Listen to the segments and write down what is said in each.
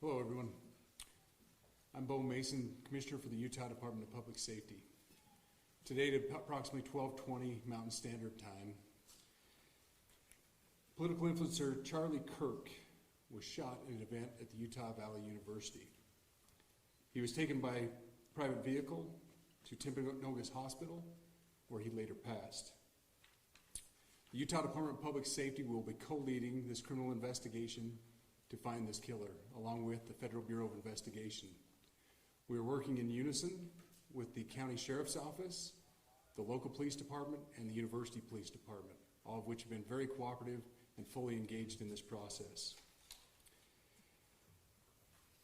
Hello, everyone. I'm Bo Mason, Commissioner for the Utah Department of Public Safety. Today at approximately 12:20 Mountain Standard Time, political influencer Charlie Kirk was shot in an event at the Utah Valley University. He was taken by private vehicle to Timpanogos Hospital, where he later passed. The Utah Department of Public Safety will be co-leading this criminal investigation to find this killer, along with the Federal Bureau of Investigation. We are working in unison with the County Sheriff's Office, the local police department, and the University Police Department, all of which have been very cooperative and fully engaged in this process.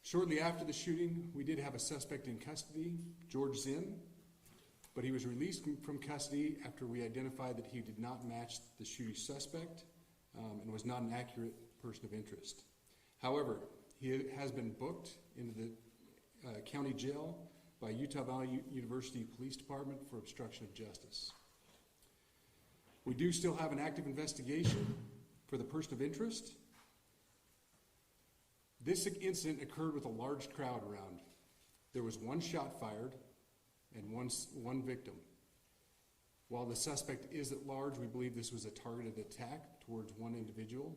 Shortly after the shooting, we did have a suspect in custody, George Zinn, but he was released from custody after we identified that he did not match the shooting suspect and was not an accurate person of interest. However, he has been booked into the county jail by Utah Valley University Police Department for obstruction of justice. We do still have an active investigation for the person of interest. This incident occurred with a large crowd around. There was one shot fired and one victim. While the suspect is at large, we believe this was a targeted attack towards one individual.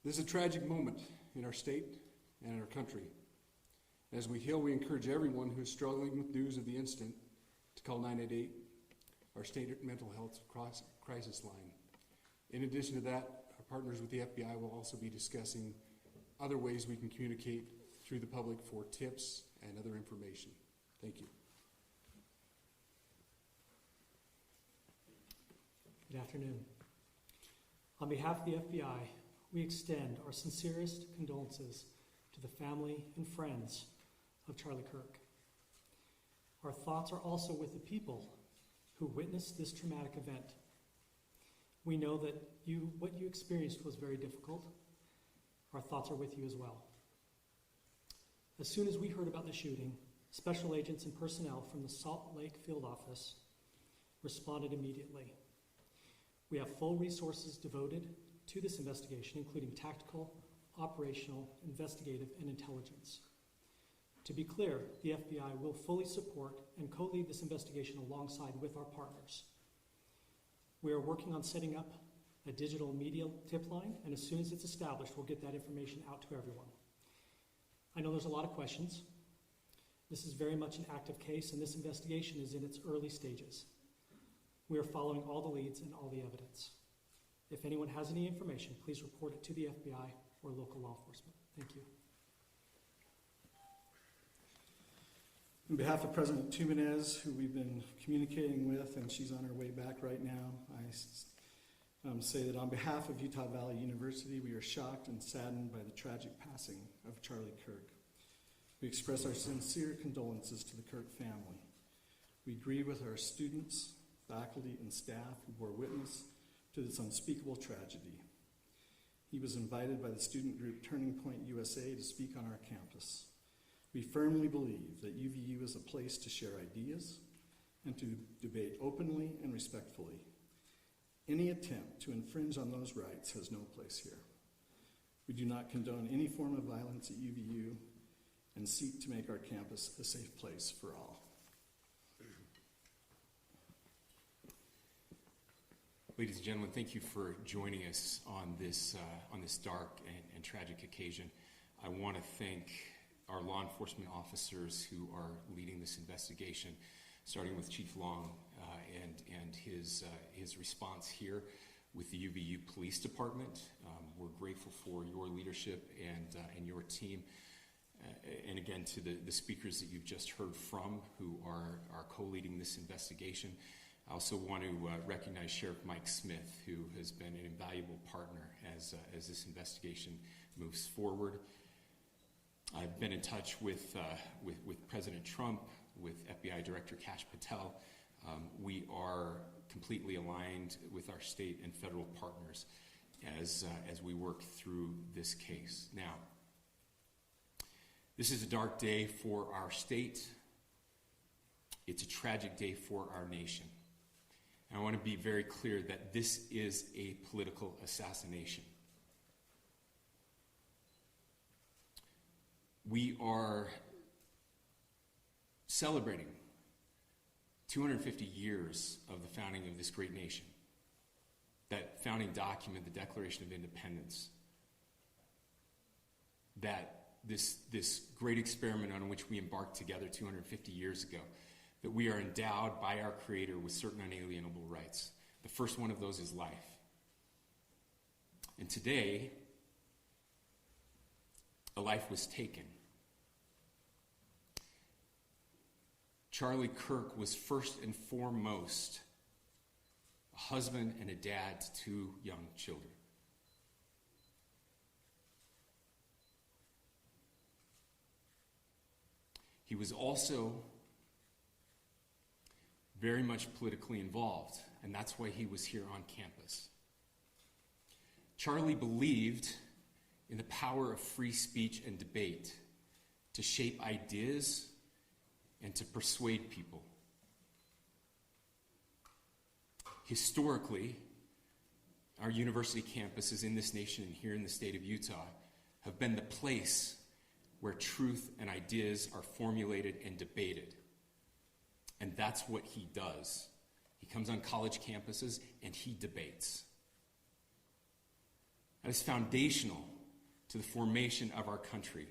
This is a tragic moment in our state and in our country. As we heal, we encourage everyone who is struggling with news of the incident to call 988, our state mental health crisis line. In addition to that, our partners with the FBI will also be discussing other ways we can communicate through the public for tips and other information. Thank you. Good afternoon. On behalf of the FBI, we extend our sincerest condolences to the family and friends of Charlie Kirk. Our thoughts are also with the people who witnessed this traumatic event. We know that what you experienced was very difficult. Our thoughts are with you as well. As soon as we heard about the shooting, special agents and personnel from the Salt Lake Field Office responded immediately. We have full resources devoted to this investigation, including tactical, operational, investigative, and intelligence. To be clear, the FBI will fully support and co-lead this investigation alongside with our partners. We are working on setting up a digital media tip line, and as soon as it's established, we'll get that information out to everyone. I know there's a lot of questions. This is very much an active case, and this investigation is in its early stages. We are following all the leads and all the evidence. If anyone has any information, please report it to the FBI or local law enforcement. Thank you. On behalf of President Tumenez, who we've been communicating with, and she's on her way back right now, I say that on behalf of Utah Valley University, we are shocked and saddened by the tragic passing of Charlie Kirk. We express our sincere condolences to the Kirk family. We grieve with our students, faculty, and staff who bore witness to this unspeakable tragedy. He was invited by the student group Turning Point USA to speak on our campus. We firmly believe that UVU is a place to share ideas and to debate openly and respectfully. Any attempt to infringe on those rights has no place here. We do not condone any form of violence at UVU and seek to make our campus a safe place for all. Ladies and gentlemen, thank you for joining us on this dark and tragic occasion. I want to thank our law enforcement officers who are leading this investigation, starting with Chief Long and his response here with the UVU Police Department. We're grateful for your leadership and your team. And again, to the speakers that you've just heard from who are co-leading this investigation. I also want to recognize Sheriff Mike Smith, who has been an invaluable partner as this investigation moves forward. I've been in touch with President Trump, with FBI Director Kash Patel. We are completely aligned with our state and federal partners as we work through this case. Now, this is a dark day for our state. It's a tragic day for our nation. And I want to be very clear that this is a political assassination. We are celebrating 250 years of the founding of this great nation. That founding document, the Declaration of Independence, that this great experiment on which we embarked together 250 years ago, that we are endowed by our Creator with certain unalienable rights. The first one of those is life. And today, a life was taken. Charlie Kirk was first and foremost a husband and a dad to 2 young children. He was also very much politically involved, and that's why he was here on campus. Charlie believed in the power of free speech and debate to shape ideas and to persuade people. Historically, our university campuses in this nation and here in the state of Utah have been the place where truth and ideas are formulated and debated. And that's what he does. He comes on college campuses and he debates. That is foundational to the formation of our country,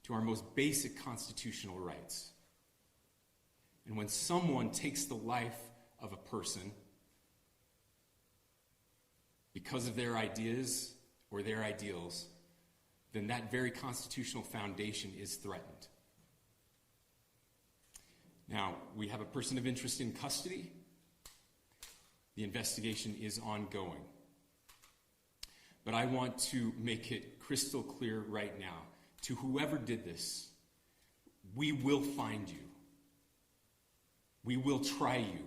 to our most basic constitutional rights. And when someone takes the life of a person because of their ideas or their ideals, then that very constitutional foundation is threatened. Now, we have a person of interest in custody. The investigation is ongoing. But I want to make it crystal clear right now, to whoever did this, we will find you. We will try you.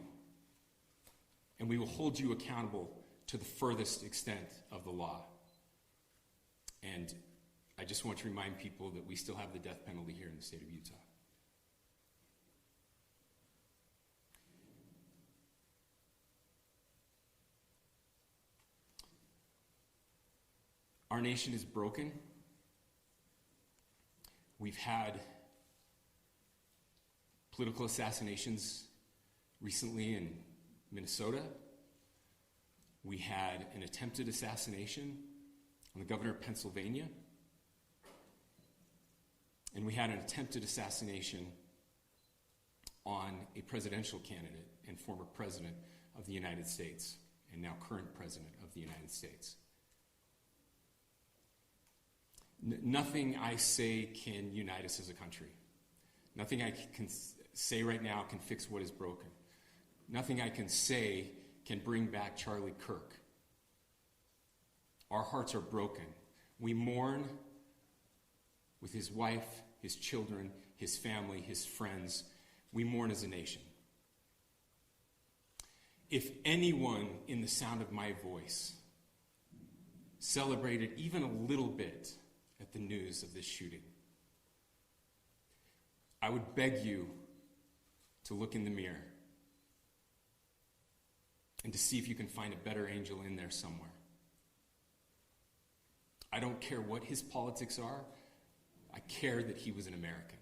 And we will hold you accountable to the furthest extent of the law. And I just want to remind people that we still have the death penalty here in the state of Utah. Our nation is broken. We've had political assassinations recently in Minnesota. We had an attempted assassination on the governor of Pennsylvania. And we had an attempted assassination on a presidential candidate and former president of the United States, and now current president of the United States. Nothing I say can unite us as a country. Nothing I can say right now can fix what is broken. Nothing I can say can bring back Charlie Kirk. Our hearts are broken. We mourn with his wife, his children, his family, his friends. We mourn as a nation. If anyone in the sound of my voice celebrated even a little bit at the news of this shooting, I would beg you to look in the mirror and to see if you can find a better angel in there somewhere. I don't care what his politics are. I care that he was an American.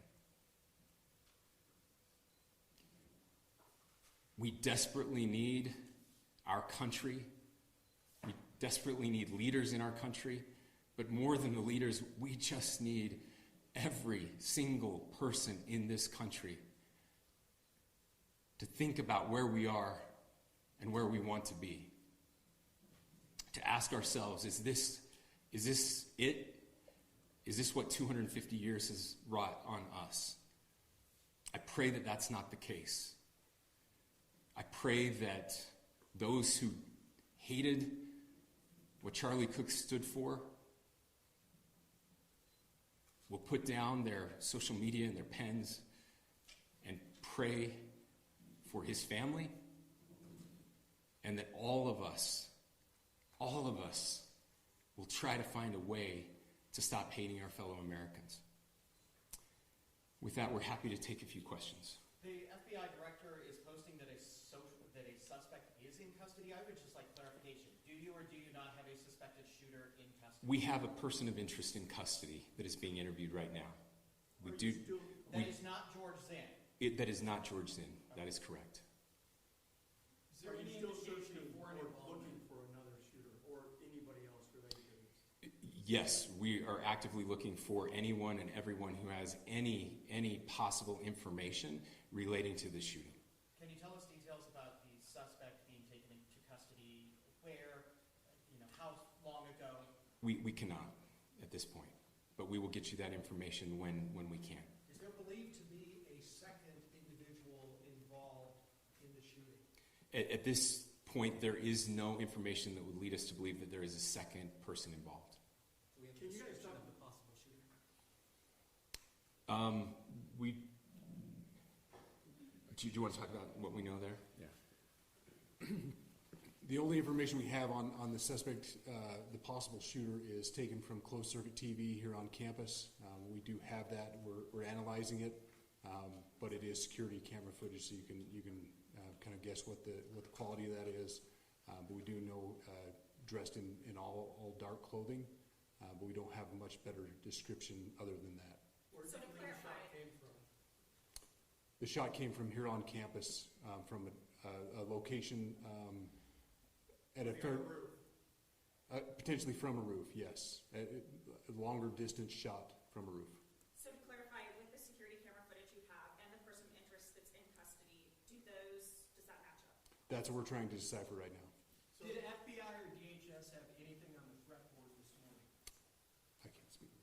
We desperately need our country. We desperately need leaders in our country. But more than the leaders, we just need every single person in this country to think about where we are and where we want to be. To ask ourselves, is this it? Is this what 250 years has wrought on us? I pray that that's not the case. I pray that those who hated what Charlie Kirk stood for will put down their social media and their pens and pray for his family, and that all of us will try to find a way to stop hating our fellow Americans. With that, we're happy to take a few questions. The FBI director is posting that a suspect is in custody. I would just like clarification. Do you or do you not have a suspected shooter in custody? We have a person of interest in custody that is being interviewed right now. We do. That is not George Zinn. That is not George Zinn. That is correct. Is there any indication of foreign involvement? Looking for another shooter or anybody else related to this? Yes, we are actively looking for anyone and everyone who has any possible information relating to the shooting. Can you tell us details about the suspect being taken into custody? Where? How long ago? We cannot at this point, but we will get you that information when we can. Is there believed to be a second individual involved in the shooting? At this point, there is no information that would lead us to believe that there is a second person involved. Can you guys talk about the possible shooter? Do you want to talk about what we know there? Yeah. The only information we have on the suspect, the possible shooter, is taken from closed circuit TV here on campus. We do have that. We're analyzing it, but it is security camera footage, so you can kind of guess what the quality of that is. But we do know dressed in all dark clothing, but we don't have a much better description other than that. Where do you believe the shot came from? The shot came from here on campus, from a location at a From the roof. potentially from a roof. Yes, a longer distance shot from a roof. So to clarify, with the security camera footage you have and the person of interest that's in custody, does that match up? That's what we're trying to decipher right now. So did FBI or DHS have anything on the threat board this morning? I can't speak.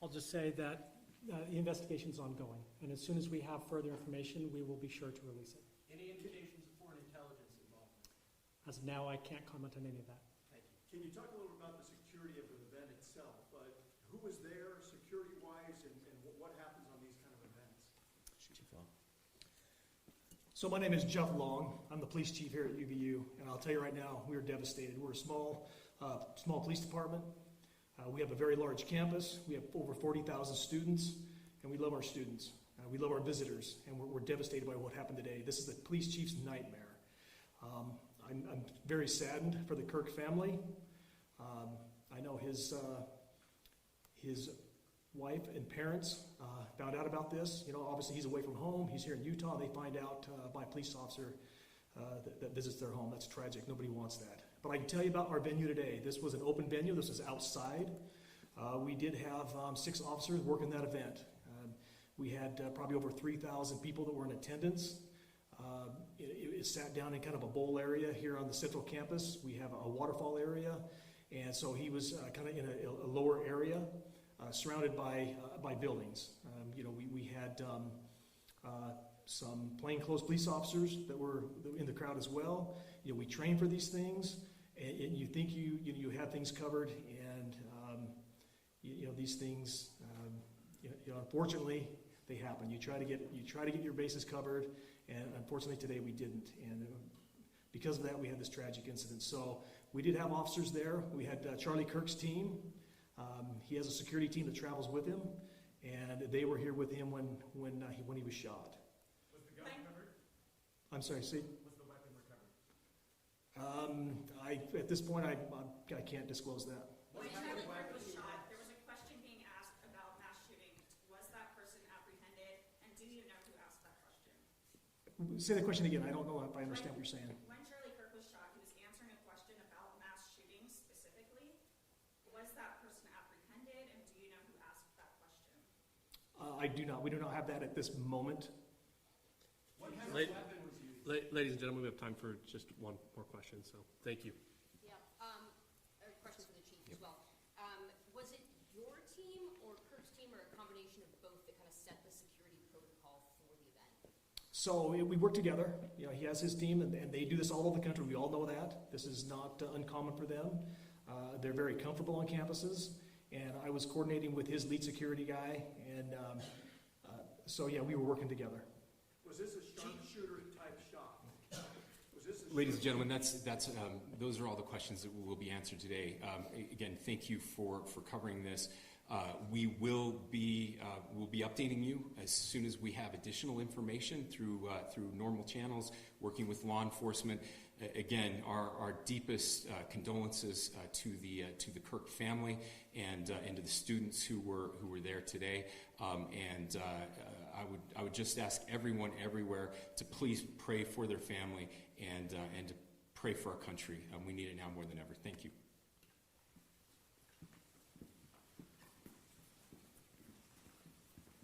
I'll just say that the investigation's ongoing, and as soon as we have further information, we will be sure to release it. Any indications of foreign intelligence involvement? As of now, I can't comment on any of that. Thank you. Can you talk a little about the security of the event itself? Who was there security-wise and what happens on these kind of events? So my name is Jeff Long. I'm the police chief here at UVU, and I'll tell you right now, we are devastated. We're a small police department. We have a very large campus. We have over 40,000 students, and we love our students. We love our visitors, and we're devastated by what happened today. This is the police chief's nightmare. I'm very saddened for the Kirk family. I know his wife and parents found out about this. Obviously he's away from home. He's here in Utah. They find out by a police officer that visits their home. That's tragic. Nobody wants that. But I can tell you about our venue today. This was an open venue. This was outside. We did have 6 officers working that event. We had probably over 3,000 people that were in attendance. It sat down in kind of a bowl area here on the central campus. We have a waterfall area, and so he was kind of in a lower area, surrounded by buildings. We had some plainclothes police officers that were in the crowd as well. We train for these things, and you think you have things covered, and these things, unfortunately, they happen. You try to get your bases covered, and unfortunately today we didn't. And because of that, we had this tragic incident. So we did have officers there. We had Charlie Kirk's team. He has a security team that travels with him, and they were here with him when he was shot. Was the gun recovered? I'm sorry, see? Was the weapon recovered? At this point, I can't disclose that. When Charlie Kirk was shot, there was a question being asked about mass shooting. Was that person apprehended, and do you know who asked that question? Say the question again. I don't know if I understand what you're saying. When Charlie Kirk was shot, he was answering a question about mass shootings specifically. Was that person apprehended, and do you know who asked that question? I do not. We do not have that at this moment. What kind of weapon was used? Ladies and gentlemen, we have time for just one more question, so thank you. Yeah, a question for the chief as well. Was it your team or Kirk's team or a combination of both that kind of set the security protocol for the event? So we work together. He has his team, and they do this all over the country. We all know that. This is not uncommon for them. They're very comfortable on campuses, and I was coordinating with his lead security guy, and so yeah, we were working together. Was this a sharpshooter type shot? Was this a Ladies and gentlemen, those are all the questions that will be answered today. Again, thank you for covering this. We will be updating you as soon as we have additional information through normal channels, working with law enforcement. Again, our deepest condolences to the Kirk family and to the students who were there today. I would just ask everyone everywhere to please pray for their family and to pray for our country. We need it now more than ever. Thank you.